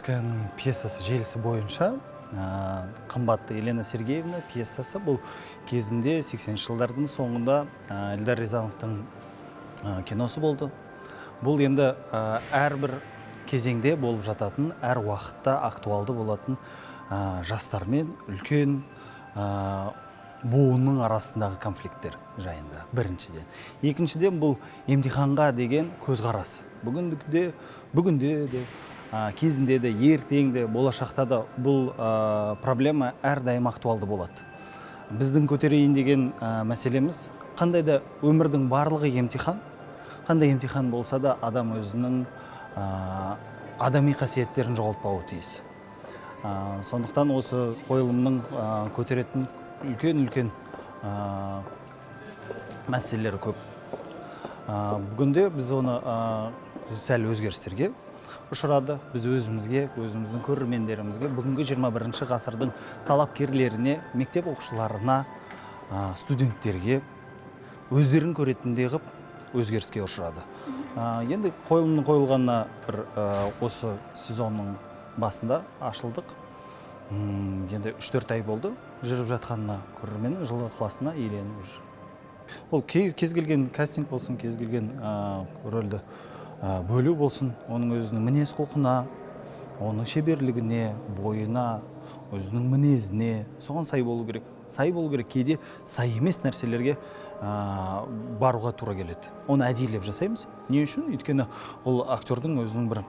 Е.Разумовскаяның пьессасы желісі бойынша Қымбатты Елена Сергеевна пьессасы бұл кезінде 80-ші жылдардың соңында Е.Разумовтың киносы болды. Бұл енді әрбір кезеңде болып жататын, әр уақытта актуалды болатын жастармен үлкен буынның арасындағы конфликттер жайында біріншіден. Екіншіден бұл емтиханға деген көзқарас. Бүгінде де, кезінде де, ертеңде, болашақта да бұл проблема әрдайым актуалды болады. Біздің көтерейін деген мәселеміз, қандай да өмірдің барлығы емтихан, қандай емтихан болса да адам өзінің адами қасиеттерін жоғалтпауы тиіс. Сондықтан осы қойылымның көтеретін үлкен мәселелері көп. Бүгінде біз оны сәл өзгерістерге ұшырады. Біз өзіміздің көрермендерімізге, бүгінгі 21-ші ғасырдың талапкерлеріне, мектеп оқушыларына, студенттерге өздерін көретіндей қып өзгеріске ұшырады. Енді қойылымның қойылғанына бір осы сезонның басында ашылдық. Енді 3-4 ай болды. Жүріп жатқанына көрерменнің жылы ықыласына Елена уже. Ол кез келген кастинг болсын, кез келген рөлді бөлу болсын, оның өзінің мінез құлқына, оның шеберлігіне, бойына, өзінің мінезіне, соған сай болу керек. Сай болу керек, кейде сай емес нәрселерге баруға тура келеді. Оны әдейілеп жасаймыз. Не үшін? Өйткені ол актердің өзінің бір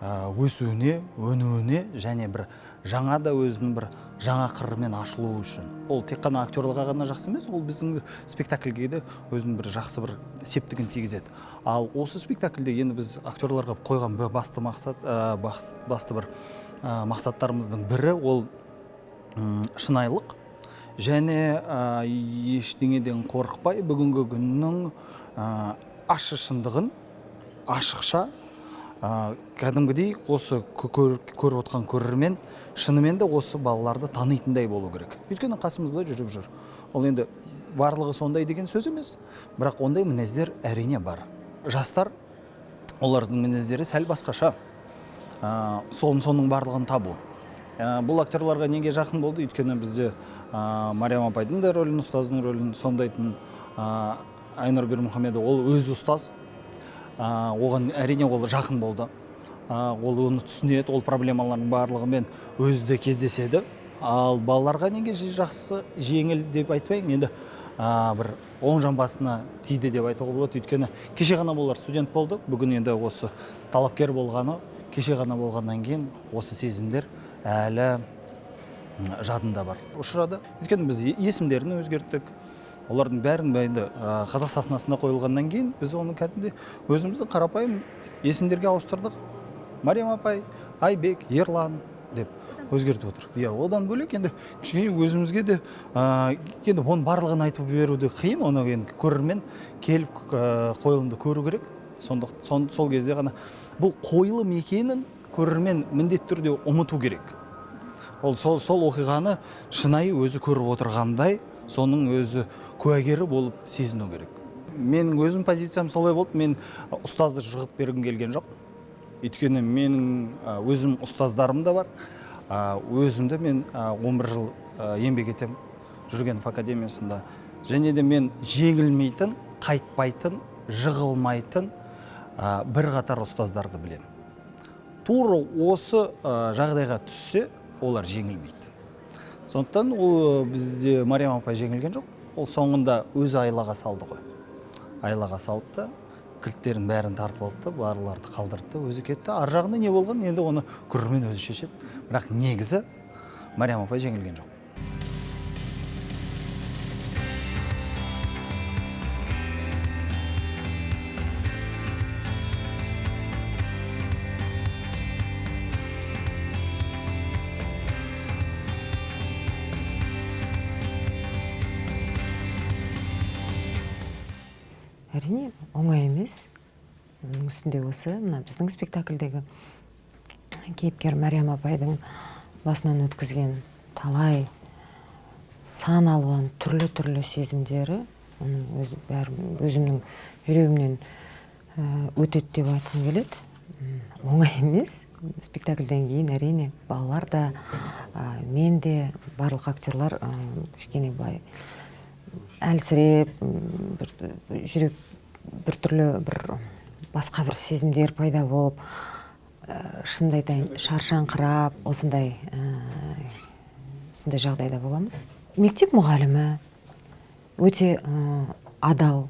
өсуіне, өнуіне және бір жаңа да өзінің бір жаңа қырымен ашылуы үшін. Ол тек қана актерліға ғана жақсы емес, ол біздің спектакльге де өзінің бір жақсы бір септігін тигізеді. Ал осы спектакльде енді біз актерларға қойған басты бір мақсаттарымыздың бірі ол шынайылық және ештеңеден қорықпай бүгінгі күннің ащы шындығын ашықша кәдімгідей осы көріп отқан көрермен шынымен де осы балаларды танитындай болу керек. Өйткені қасымызда жүріп жүр. Ол енді барлығы сондай деген сөз емес, бірақ ондай мінездер әрине бар. Жастар, олардың мінездері сәл басқаша. Соның барлығын табу. Бұл актерларға неге жақын болды? Өйткені бізде Мариям апайдың да рөлін, ұстаздың рөлін сомдайтын Айнұр Бермұхамедова, ол өзі ұстаз. Оған әрине ол жақын болды. Ол оны түсінеді, ол проблемалардың барлығымен өзі де кездеседі. Ал балаларға неге жақсы, жеңіл деп айтпаймын, енді бір оң жамбасына тиді деп айтуға болады. Өйткені кеше ғана олар студент болды, бүгін енді осы талапкер болғаны, кеше ғана болғаннан кейін осы сезімдер әлі жадында бар. Ұшырады. Өйткені біз есімдерін өзгерттік. Олардың бәрін енді қазақ сахнасында қойылғаннан кейін біз оны кәдімгідей өзімізді қарапайым есімдерге ауыстырдық. Мариям апай, Айбек, Ерлан деп өзгертіп отыр. Одан бөлек енді кішкене өзімізге де енді оның барлығын айтып беруді қиын, оны енді көрермен келіп қойылымды көру керек. Сол кезде ғана бұл қойылым екенін көрермен міндетті түрде ұмыту керек. Ол сол оқиғаны шынайы өзі көріп отырғандай, соның өзі куәгері болып сезіну керек. Менің өзім позициям солай болды. Мен ұстазды жығып бергім келген жоқ. Өйткені менің өзім ұстаздарым да бар. Өзімді мен 11 жыл еңбек етем Жүргенов академиясында. Және де мен жеңілмейтін, қайтпайтын, жығылмайтын бір қатар ұстаздарды білемін. Тура осы жағдайға түссе, олар жеңілмейді. Сондықтан ол бізде Мариям апай жеңілген жоқ. Ол соңында өзі айлаға салды ғой. Айлаға салды, кілттерін бәрін тартып алды, барларды қалдырды, өзі кетті. Ар жағында не болған, енді оны көрермен өзі шешеді. Бірақ негізі Мариям апай жеңілген жоқ. Әрине, оңай емес. Оның үстінде осы, біздің спектакльдегі кейіпкер Мариям апайдың басынан өткізген талай сан алуан түрлі сезімдері, өзімнің жүрегімнен өтеді деп айтқым келеді. оңай емес. Спектакльден кейін әрине балалар да, мен де, барлық актерлар кішкене былай әлсіреп, жүрек біртүрлі басқа бір сезімдер пайда болып, шынымды айтайын, шаршаңқырап, осындай жағдайда боламыз. Мектеп мұғалімі өте адал,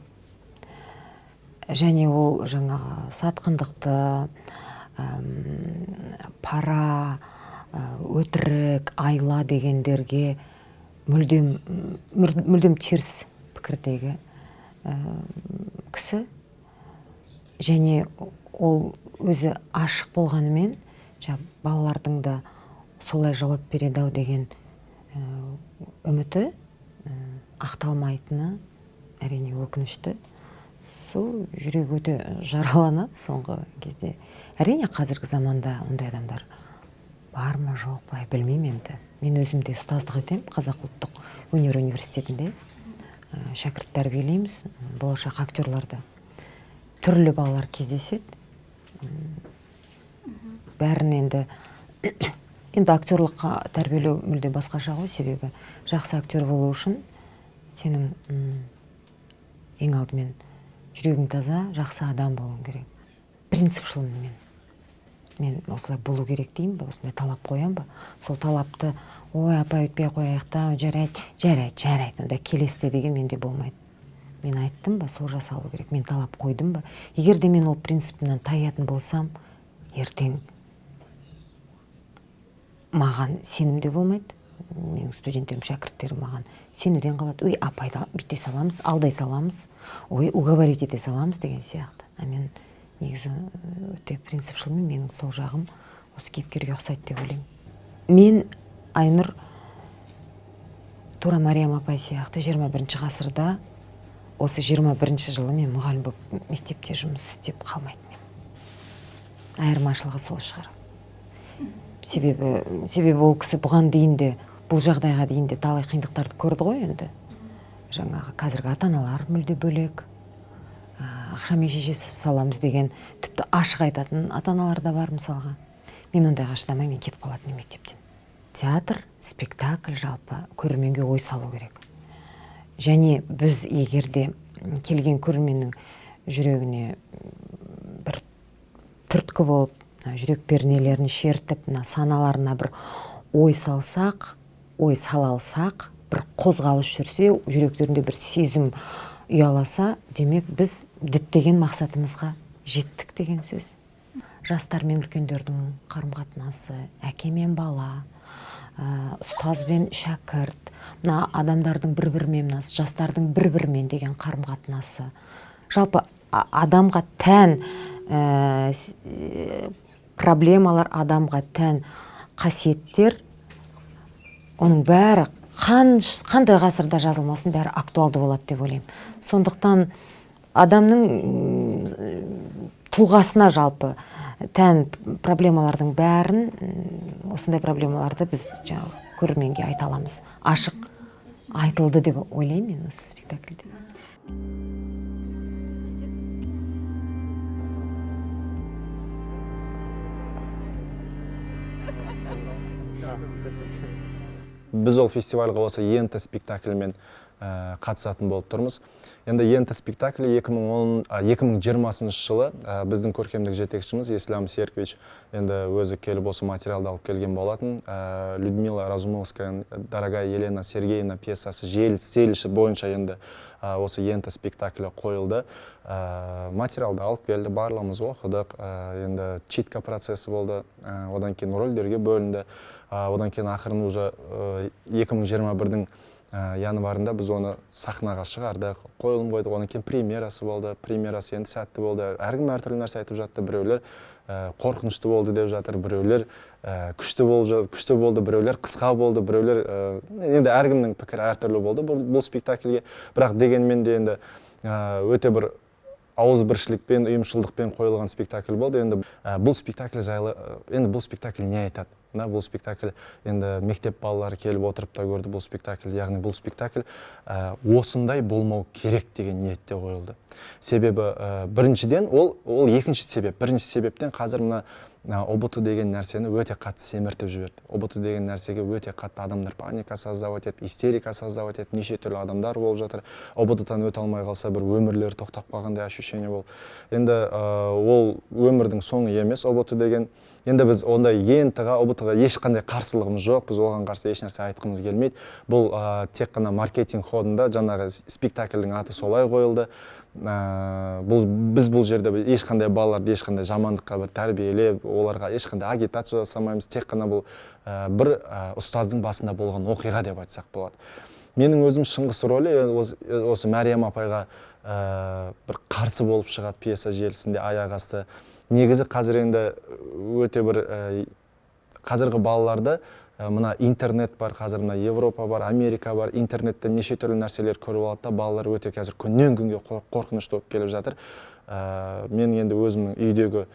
және ол жаңағы сатқындықты, пара, өтірік, айла дегендерге мүлдем теріс пікірдегі кісі. Және ол өзі ашық болғанымен, балалардың да солай жауап береді-ау деген үміті ақталмайтыны әрине өкінішті. Сол жүрек өте жараланады соңғы кезде. Әрине қазіргі заманда ондай адамдар бар ма жоқ па білмеймін енді. Мен өзімде ұстаздық етем Қазақ ұлттық өнер университетінде. Шәкірт тәрбиелейміз, болашақ актерларды. Түрлі балалар кездеседі. Бәрін енді актерлыққа тәрбиелеу мүлде басқаша ғой, себебі жақсы актер болу үшін сенің ең алдымен жүрегің таза, жақсы адам болуың керек. Принципшылмын мен осылай болу керек деймін ба, осындай талап қоям ба? Сол талапты, ой, апай өтпей қояйық та, жарайды, онда келесте деген менде болмайды. Мен айттым ба, сол жасалу керек. Мен талап қойдым ба? Егер де мен ол принципімнен таятын болсам, ертең маған сенімде болмайды. Менің студенттерім, шәкірттерім маған сенуден қалады. Ой, апайды бүйте саламыз, алдай саламыз, ой, уговорить ете саламыз деген сияқты. Мен негізі өте принципшылмын, менің сол жағым осы кейіпкерге ұқсайды деп ойлаймын. Мен Айнұр тура Мариям апай сияқты 21 ғасырда, осы 21 жылы мен мұғалім болып мектепте жұмыс істеп қалмайтын. Айырмашылығы сол шығар. Себебі ол кісі бұған дейін де, бұл жағдайға дейін де талай қиындықтарды көрді ғой енді. Жаңағы қазіргі ата-аналар мүлде бөлек, ақшамен шешесі саламыз деген тіпті ашық айтатын ата-аналар да бар мысалға. Мен ондайға шыдамай, мен кетіп қалатын мектептен. Театр, спектакль жалпы көрерменге ой салу керек. Және біз егерде келген көрерменнің жүрегіне бір түрткі болып, жүрек пернелерін шертіп, саналарына бір ой салсақ, ой сала алсақ, бір қозғалыс жүрсе, жүректерінде бір сезім ұяласа, демек біз діттеген мақсатымызға жеттік деген сөз. Жастар мен үлкендердің қарым-қатынасы, әке мен бала, ұстаз бен шәкірт, мына адамдардың бір-бірімен, жастардың бір-бірімен деген қарым-қатынасы. Жалпы адамға тән проблемалар, адамға тән қасиеттер, оның бәрі қандай ғасырда жазылмасын, бәрі актуалды болады деп ойлаймын. Сондықтан адамның тұлғасына жалпы тән проблемалардың бәрін, осындай проблемаларды біз көрерменге айта аламыз. Ашық айтылды деп ойлаймын мен осы спектакльде. Біз ол фестивальға осы Енті спектакльмен қатысатын болып тұрмыз. Енді Енті спектаклі 2020 жылы біздің көркемдік жетекшіміз Е.Разумовскаяның енді өзі келіп осы материалды алып келген болатын. Е.Разумовскаяның дорогая Елена, Сергеевна пьесасы желісі бойынша енді осы Енті спектаклі қойылды. Материалды алып келді, барлығымыз оқыдық. Енді читка процесі болды, одан кейін рөлдерге бөлінді. Одан кейін ақырын уже 2021-дің январында біз оны сахнаға шығардық, қойылым қойдық. Одан кейін премьерасы болды. Премьерасы енді сәтті болды. Әркім әртүрлі нәрсе айтып жатты. Біреулер қорқынышты болды деп жатыр, біреулер күшті болды, біреулер қысқа болды, біреулер енді әркімнің пікірі әртүрлі болды бұл спектакльге. Бірақ дегенмен де енді өте бір ауызбіршілікпен, ұйымшылдықпен қойылған спектакль болды. Енді бұл спектакль жайлы, енді бұл спектакль не айтады? Бұл спектакль енді мектеп балалары келіп отырып та көрді бұл спектакль, яғни бұл спектакль осындай болмау керек деген ниетте қойылды. Себебі біріншіден ол екінші себеп. Бірінші себептен қазір мына ұбт деген нәрсені өте қатты семіртіп жіберді. ұбт деген нәрсеге өте қатты адамдар паника создавать етіп, истерика создавать етіп, неше түрлі адамдар болып жатыр. ұбт-тан өте алмай қалса бір өмірлері тоқтап қалғандай ощущение болып. Енді ол өмірдің соңы емес ұбт деген. Енді біз ондай ЕНТ-ға, ұбт-ға ешқандай қарсылығымыз жоқ, біз оған қарсы ешнәрсе айтқымыз келмейді. Бұл тек қана маркетинг ходында жаңағы спектакльдің аты солай қойылды. Біз бұл жерде ешқандай балаларды ешқандай жамандыққа бір тәрбиелеп, оларға ешқандай агитация жасамаймыз. Тек қана бұл бір ұстаздың басында болған оқиға деп айтсақ болады. Менің өзім Шыңғыс рөлі осы Мәриям апайға бір қарсы болып шығады пьеса желісінде аяқ асты. Негізі қазір енді өте бір қазіргі балаларды мына интернет бар, қазір мына Европа бар, Америка бар, интернеттен неше түрлі нәрселер көріп алады да, балалар өте қазір күннен күнге қорқынышты болып келіп жатыр. Мен енді өзімнің үйдегі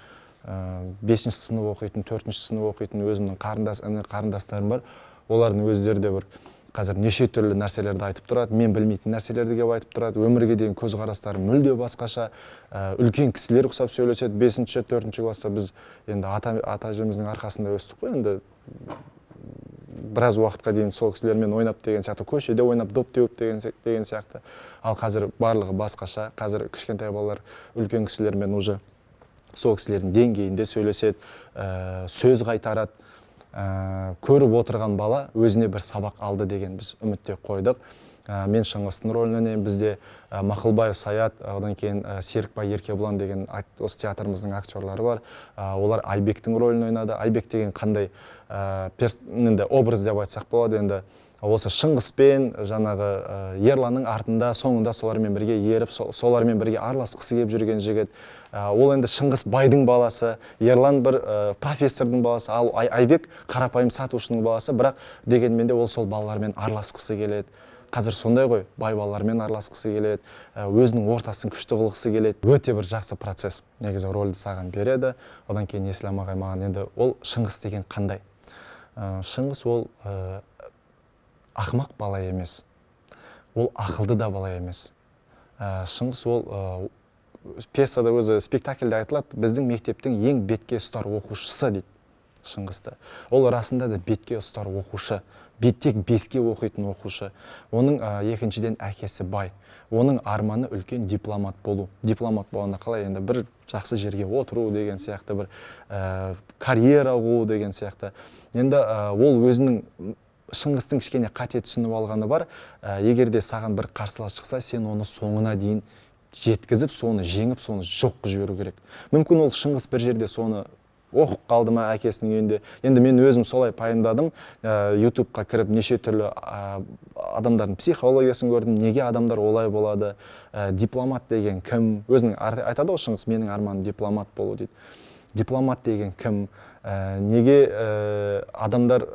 5-ші сынып оқитын, 4-ші сынып оқитын өзімнің қарындастарым бар. Олардың өздері де бір қазір неше түрлі нәрселерді айтып тұрады, мен білмейтін нәрселерді кеп айтып тұрады. Өмірге деген көзқарастары мүлде басқаша. Үлкен кісілер ұқсап сөйлеседі. 5-ші, 4-ші класста біз енді ата-әжеміздің арқасында өстік қой. Енді біраз уақытқа дейін сол кісілермен ойнап деген сияқты, көшеде ойнап доп теуіп деген сияқты. Ал қазір барлығы басқаша. Қазір кішкентай балалар үлкен кісілермен уже сол кісілердің деңгейінде сөйлеседі, сөз қайтарады. Көріп отырған бала өзіне бір сабақ алды деген біз үмітте қойдық. Мен Шыңғыстың рөлінен, бізде Мақылбаев Саят, одан кейін Серікбай Еркебұлан деген осы театрымыздың актерлары бар. Олар Айбектің рөлін ойнады. Айбек деген қандай образ деп айтсақ болады. Енді осы Шыңғыспен жаңағы Ерланның артында, соңында солармен бірге еріп, солармен бірге араласқысы келіп жүрген жігіт. Ол енді Шыңғыс байдың баласы, Ерлан бір профессордың баласы, ал Айбек қарапайым сатушының баласы, бірақ дегенмен де ол сол балалармен араласқысы келеді. Қазір сондай ғой, бай балалармен араласқысы келеді, өзінің ортасын күшті қылғысы келеді. Өте бір жақсы процесс. Негізі рөлді саған береді. Одан кейін Еслам ағай маған енді ол Шыңғыс деген қандай? Шыңғыс ол ақымақ бала емес. Ол ақылды да бала емес. Шыңғыс ол пьесада өзі спектакльде айтылады, біздің мектептің ең бетке ұстар оқушысы дейді Шыңғысты. Ол расында да бетке ұстар оқушы, тек 5-ке оқитын оқушы. Оның екіншіден әкесі бай. Оның арманы үлкен дипломат болу. Дипломат болғанда қалай енді бір жақсы жерге отыру деген сияқты, бір карьера қуу деген сияқты. Енді ол өзінің Шыңғыстың кішкене қате түсініп алғаны бар. Егер де саған бір қарсылас шықса, сен оны соңына дейін жеткізіп, соны жеңіп, соны жоқ жіберу керек. Мүмкін ол Шыңғыс бір жерде соны оқып қалды ма әкесінің үйінде. Енді мен өзім солай пайымдадым. YouTube-қа кіріп неше түрлі адамдардың психологиясын көрдім. Неге адамдар олай болады? Дипломат деген кім? Өзінің айтады ғой Шыңғыс, менің арманым дипломат болу дейді. Дипломат деген кім? Неге адамдар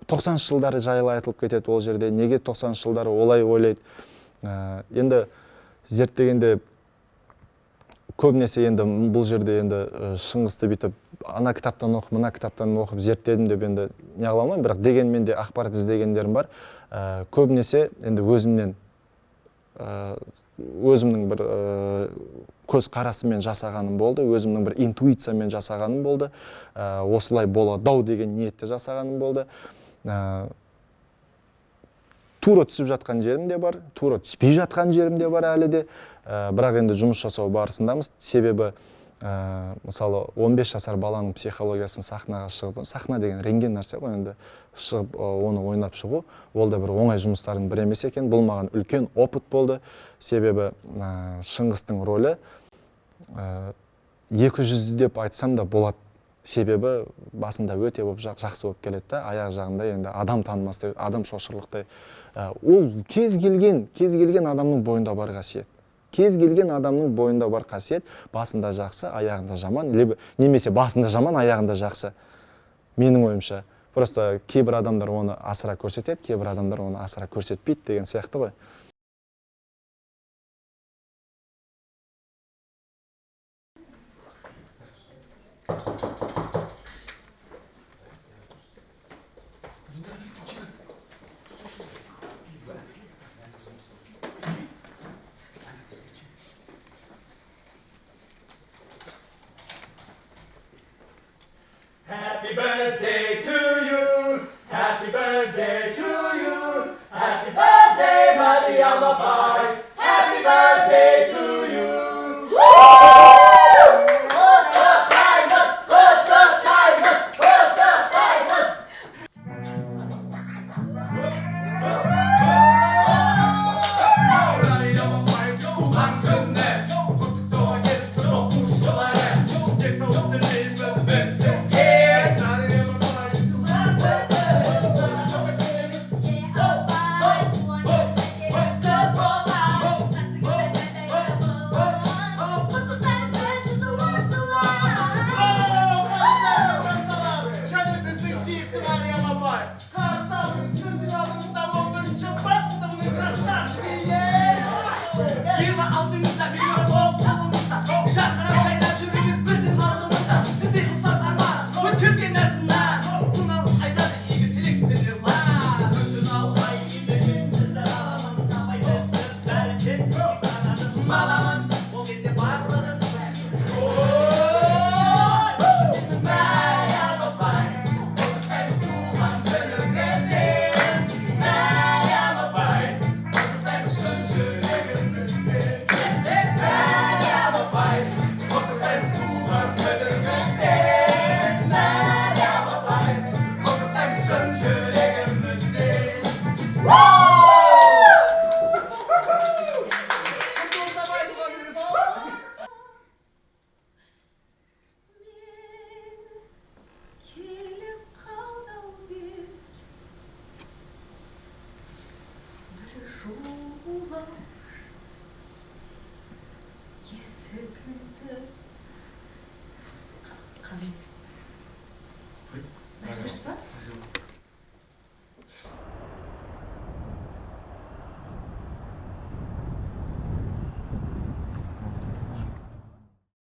90 жылдары жайлы айтылып кетеді ол жерде? Неге 90 жылдары олай ойлайды? Енді зерттегенде көбінесе енді бұл жерде енді Шыңғысты бүйтіп ана кітаптан оқып, мына кітаптан оқып зерттедім деп енді не қыла алмаймын, бірақ дегенмен де ақпарат іздегендерім бар. Көбінесе енді өзімнің бір көз қарасымен жасағаным болды, өзімнің бір интуициямен жасағаным болды, осылай болады-ау деген ниетте жасағаным болды. Тура түсіп жатқан жерім де бар, тура түспей жатқан жерім де бар әлі де. Бірақ енді жұмыс жасау барысындамыз. Себебі, мысалы, 15 жасар баланың психологиясын сахнаға шығып, сахна деген рентген нәрсе ғой, енді шығып, оны ойнап шығу, ол да бір оңай жұмыстардың бір емес екен. Бұл маған үлкен опыт болды. Себебі Шыңғыстың рөлі 200 деп айтсам да болады. Себебі басында өте болып жақсы болып келеді да, аяқ жағында енді адам танымастай, адам шошырлықтай. Ол кез келген адамның бойында бар қасиет. Кез келген адамның бойында бар қасиет, басында жақсы, аяғында жаман, немесе басында жаман, аяғында жақсы. Менің ойымша. Просто кейбір адамдар оны асыра көрсетеді, кейбір адамдар оны асыра көрсетпейді деген сияқты ғой. Қарсы алыңыз сіздің алдыңызда 11-ші бастығының красавчик ие. Ела алдыңызда микрофон қолыңызда, жарқырап жайнап жүріңіз біздің алдымызда. Сіздер ұстаз арман, өткізген нәрсіна, мұналық айтады игі тілекпен ерлан. Мүсін алғай деген сізді аламын, абайсызды бәрі тек санадым аламын. Ол кезде барлығын Дұрыс па?